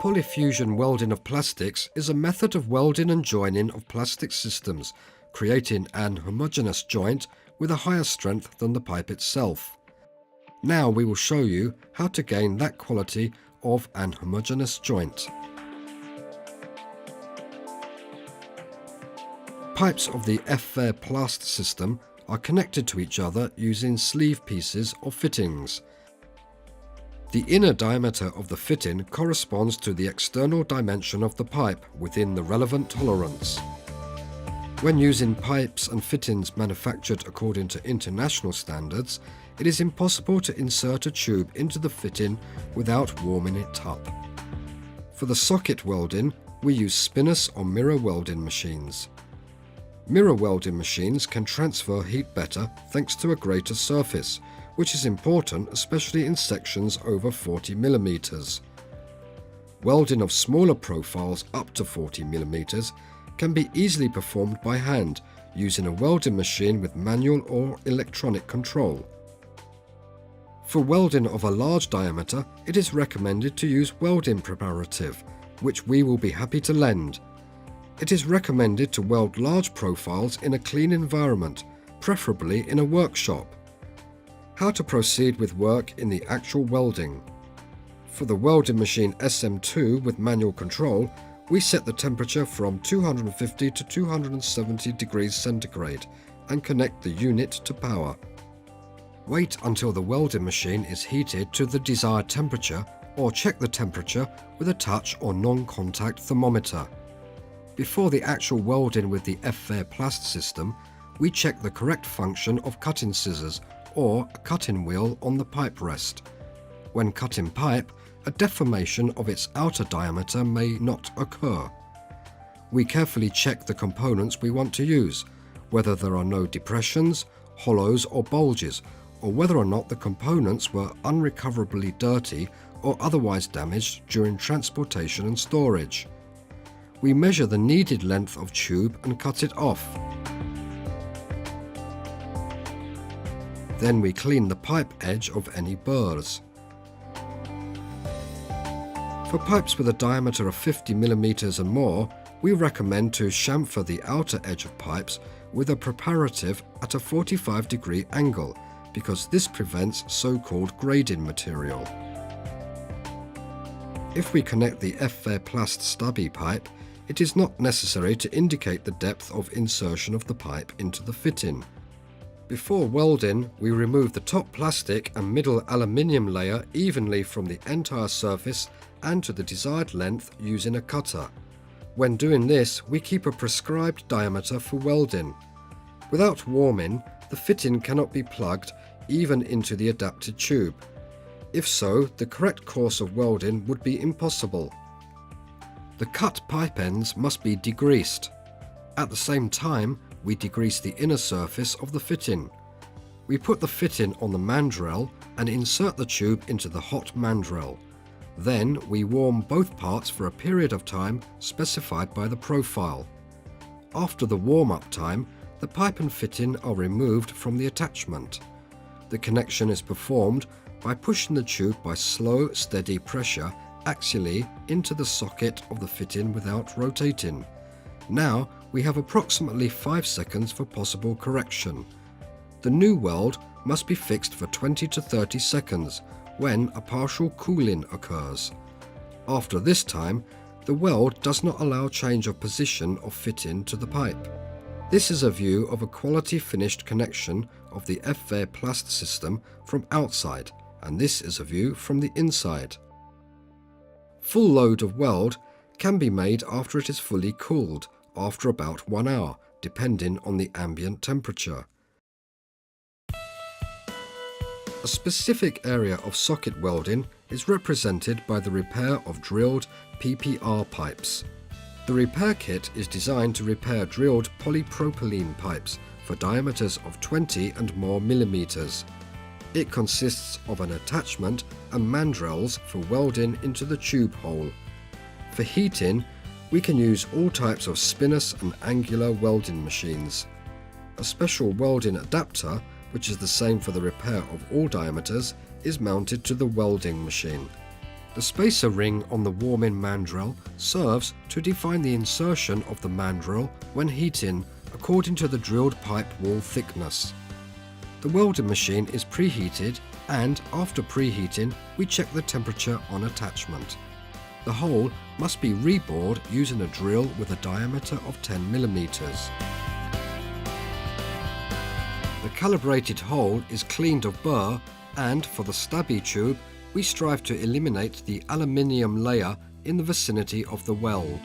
Polyfusion welding of plastics is a method of welding and joining of plastic systems, creating an homogeneous joint with a higher strength than the pipe itself. Now we will show you how to gain that quality of an homogeneous joint. Pipes of the F-Fair Plast system are connected to each other using sleeve pieces or fittings. The inner diameter of the fitting corresponds to the external dimension of the pipe within the relevant tolerance. When using pipes and fittings manufactured according to international standards, it is impossible to insert a tube into the fitting without warming it up. For the socket welding, we use spinners or mirror welding machines. Mirror welding machines can transfer heat better thanks to a greater surface, which is important especially in sections over 40 mm. Welding of smaller profiles up to 40 mm can be easily performed by hand using a welding machine with manual or electronic control. For welding of a large diameter, it is recommended to use welding preparative, which we will be happy to lend. It is recommended to weld large profiles in a clean environment, preferably in a workshop. How to proceed with work in the actual welding. For the welding machine SM2 with manual control, we set the temperature from 250 to 270 degrees centigrade and connect the unit to power. Wait until the welding machine is heated to the desired temperature or check the temperature with a touch or non-contact thermometer. Before the actual welding with the F-Fair Plast system, we check the correct function of cutting scissors or a cutting wheel on the pipe rest. When cutting pipe, a deformation of its outer diameter may not occur. We carefully check the components we want to use, whether there are no depressions, hollows or bulges, or whether or not the components were unrecoverably dirty or otherwise damaged during transportation and storage. We measure the needed length of tube and cut it off. Then we clean the pipe edge of any burrs. For pipes with a diameter of 50 mm and more, we recommend to chamfer the outer edge of pipes with a preparative at a 45-degree angle, because this prevents so-called grading material. If we connect the F-Fair Plast stubby pipe, it is not necessary to indicate the depth of insertion of the pipe into the fitting. Before welding, we remove the top plastic and middle aluminium layer evenly from the entire surface and to the desired length using a cutter. When doing this, we keep a prescribed diameter for welding. Without warming, the fitting cannot be plugged even into the adapted tube. If so, the correct course of welding would be impossible. The cut pipe ends must be degreased. At the same time, we degrease the inner surface of the fitting. We put the fitting on the mandrel and insert the tube into the hot mandrel. Then we warm both parts for a period of time specified by the profile. After the warm-up time, the pipe and fitting are removed from the attachment. The connection is performed by pushing the tube by slow, steady pressure axially into the socket of the fitting without rotating. Now we have approximately 5 seconds for possible correction. The new weld must be fixed for 20 to 30 seconds when a partial cooling occurs. After this time, the weld does not allow change of position of fitting to the pipe. This is a view of a quality finished connection of the F-Fair Plast system from outside, and this is a view from the inside. Full load of weld can be made after it is fully cooled, after about 1 hour, depending on the ambient temperature. A specific area of socket welding is represented by the repair of drilled PPR pipes. The repair kit is designed to repair drilled polypropylene pipes for diameters of 20 and more millimeters. It consists of an attachment and mandrels for welding into the tube hole. For heating, we can use all types of spinners and angular welding machines. A special welding adapter, which is the same for the repair of all diameters, is mounted to the welding machine. The spacer ring on the warm-in mandrel serves to define the insertion of the mandrel when heating according to the drilled pipe wall thickness. The welding machine is preheated, and after preheating we check the temperature on attachment. The hole must be rebored using a drill with a diameter of 10 mm. The calibrated hole is cleaned of burr, and for the stabby tube we strive to eliminate the aluminium layer in the vicinity of the weld.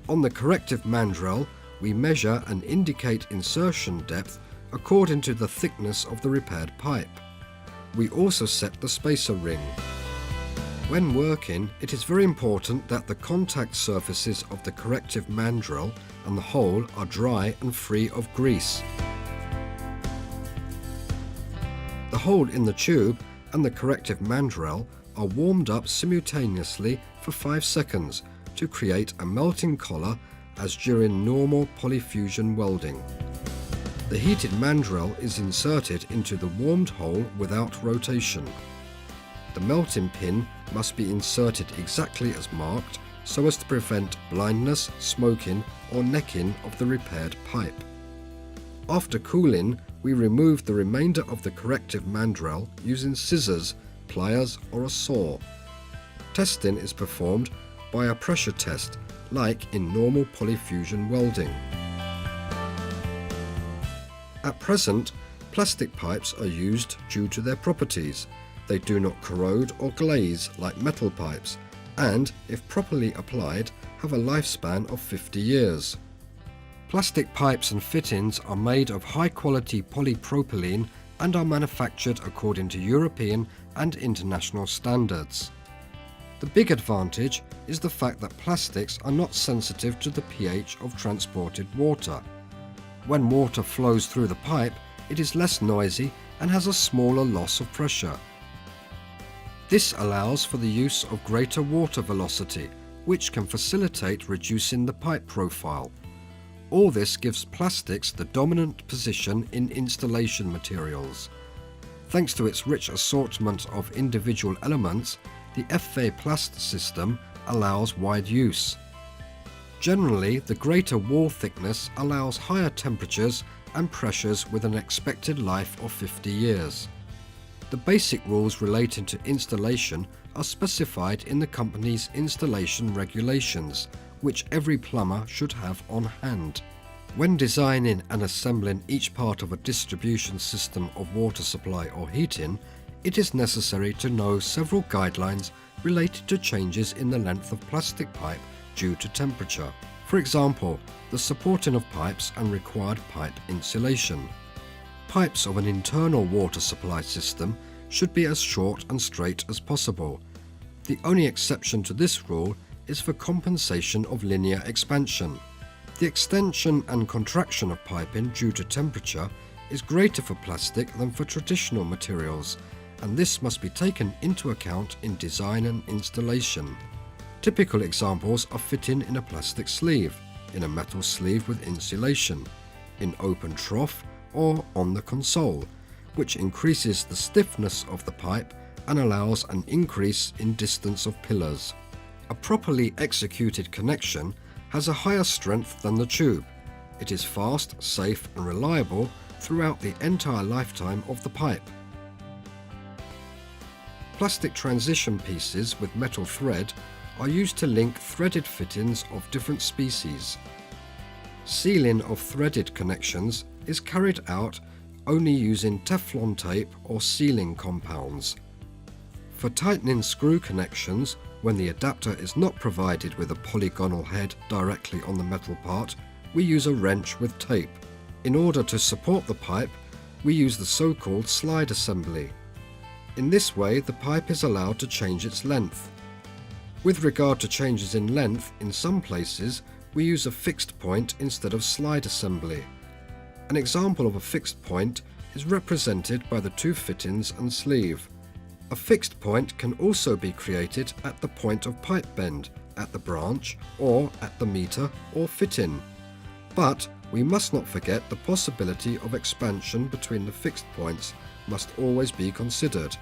On the corrective mandrel, we measure and indicate insertion depth according to the thickness of the repaired pipe. We also set the spacer ring. When working, it is very important that the contact surfaces of the corrective mandrel and the hole are dry and free of grease. The hole in the tube and the corrective mandrel are warmed up simultaneously for 5 seconds to create a melting collar as during normal polyfusion welding. The heated mandrel is inserted into the warmed hole without rotation. The melting pin must be inserted exactly as marked so as to prevent blindness, smoking or necking of the repaired pipe. After cooling, we remove the remainder of the corrective mandrel using scissors, pliers or a saw. Testing is performed by a pressure test like in normal polyfusion welding. At present, plastic pipes are used due to their properties. They do not corrode or glaze like metal pipes and, if properly applied, have a lifespan of 50 years. Plastic pipes and fittings are made of high-quality polypropylene and are manufactured according to European and international standards. The big advantage is the fact that plastics are not sensitive to the pH of transported water. When water flows through the pipe, it is less noisy and has a smaller loss of pressure. This allows for the use of greater water velocity, which can facilitate reducing the pipe profile. All this gives plastics the dominant position in installation materials. Thanks to its rich assortment of individual elements, the FA Plast system allows wide use. Generally, the greater wall thickness allows higher temperatures and pressures with an expected life of 50 years. The basic rules relating to installation are specified in the company's installation regulations, which every plumber should have on hand. When designing and assembling each part of a distribution system of water supply or heating, it is necessary to know several guidelines related to changes in the length of plastic pipe due to temperature. For example, the supporting of pipes and required pipe insulation. Pipes of an internal water supply system should be as short and straight as possible. The only exception to this rule is for compensation of linear expansion. The extension and contraction of piping due to temperature is greater for plastic than for traditional materials, and this must be taken into account in design and installation. Typical examples are fitting in a plastic sleeve, in a metal sleeve with insulation, in open trough or on the console, which increases the stiffness of the pipe and allows an increase in distance of pillars. A properly executed connection has a higher strength than the tube. It is fast, safe and reliable throughout the entire lifetime of the pipe. Plastic transition pieces with metal thread are used to link threaded fittings of different species. Sealing of threaded connections is carried out only using Teflon tape or sealing compounds. For tightening screw connections, when the adapter is not provided with a polygonal head directly on the metal part, we use a wrench with tape. In order to support the pipe, we use the so-called slide assembly. In this way, the pipe is allowed to change its length. With regard to changes in length, in some places, we use a fixed point instead of slide assembly. An example of a fixed point is represented by the two fittings and sleeve. A fixed point can also be created at the point of pipe bend, at the branch, or at the meter or fitting. But we must not forget the possibility of expansion between the fixed points must always be considered.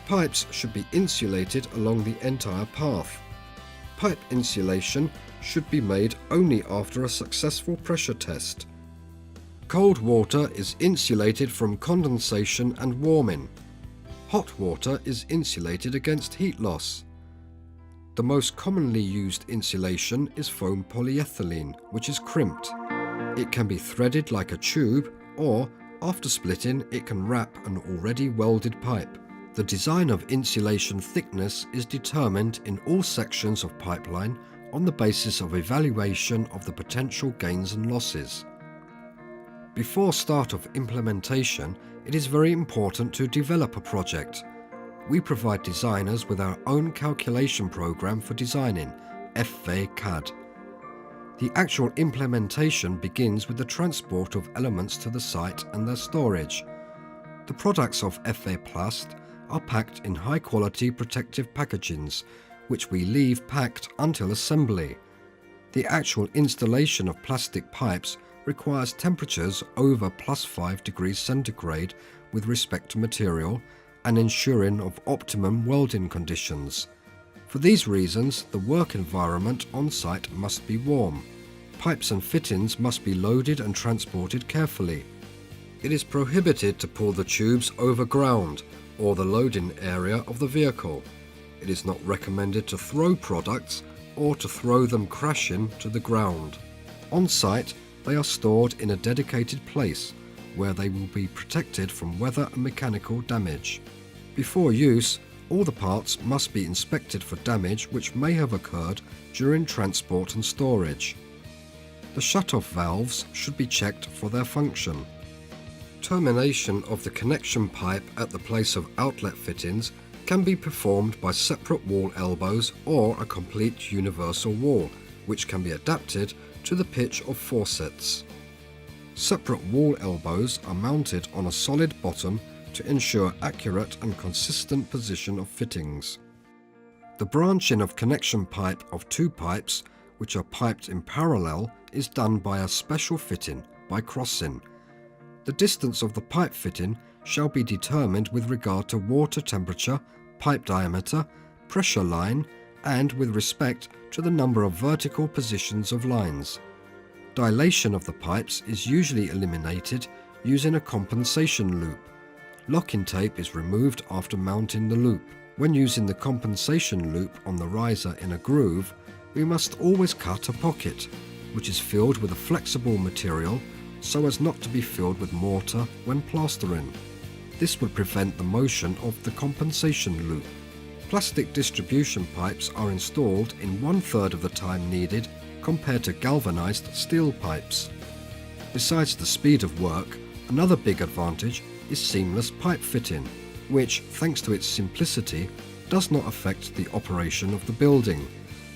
Pipes should be insulated along the entire path. Pipe insulation should be made only after a successful pressure test. Cold water is insulated from condensation and warming. Hot water is insulated against heat loss. The most commonly used insulation is foam polyethylene, which is crimped. It can be threaded like a tube, or, after splitting, it can wrap an already welded pipe. The design of insulation thickness is determined in all sections of pipeline on the basis of evaluation of the potential gains and losses. Before start of implementation, it is very important to develop a project. We provide designers with our own calculation program for designing, FV-CAD. The actual implementation begins with the transport of elements to the site and their storage. The products of FV-Plast are packed in high-quality protective packagings, which we leave packed until assembly. The actual installation of plastic pipes requires temperatures over +5 degrees centigrade with respect to material and ensuring of optimum welding conditions. For these reasons, the work environment on site must be warm. Pipes and fittings must be loaded and transported carefully. It is prohibited to pull the tubes over ground or the loading area of the vehicle. It is not recommended to throw products or to throw them crashing to the ground. On site, they are stored in a dedicated place where they will be protected from weather and mechanical damage. Before use, all the parts must be inspected for damage which may have occurred during transport and storage. The shut-off valves should be checked for their function. Termination of the connection pipe at the place of outlet fittings can be performed by separate wall elbows or a complete universal wall, which can be adapted to the pitch of faucets. Separate wall elbows are mounted on a solid bottom to ensure accurate and consistent position of fittings. The branching of connection pipe of two pipes, which are piped in parallel, is done by a special fitting, by crossing. The distance of the pipe fitting shall be determined with regard to water temperature, pipe diameter, pressure line, and with respect to the number of vertical positions of lines. Dilation of the pipes is usually eliminated using a compensation loop. Locking tape is removed after mounting the loop. When using the compensation loop on the riser in a groove, we must always cut a pocket, which is filled with a flexible material so as not to be filled with mortar when plastering. This would prevent the motion of the compensation loop. Plastic distribution pipes are installed in 1/3 of the time needed compared to galvanized steel pipes. Besides the speed of work, another big advantage is seamless pipe fitting, which, thanks to its simplicity, does not affect the operation of the building.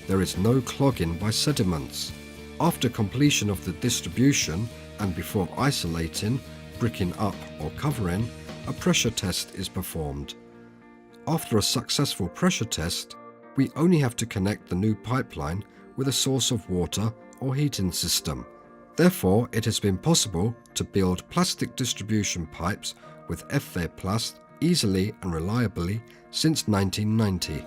There is no clogging by sediments. After completion of the distribution and before isolating, bricking up or covering, a pressure test is performed. After a successful pressure test, we only have to connect the new pipeline with a source of water or heating system. Therefore, it has been possible to build plastic distribution pipes with FV-Plast easily and reliably since 1990.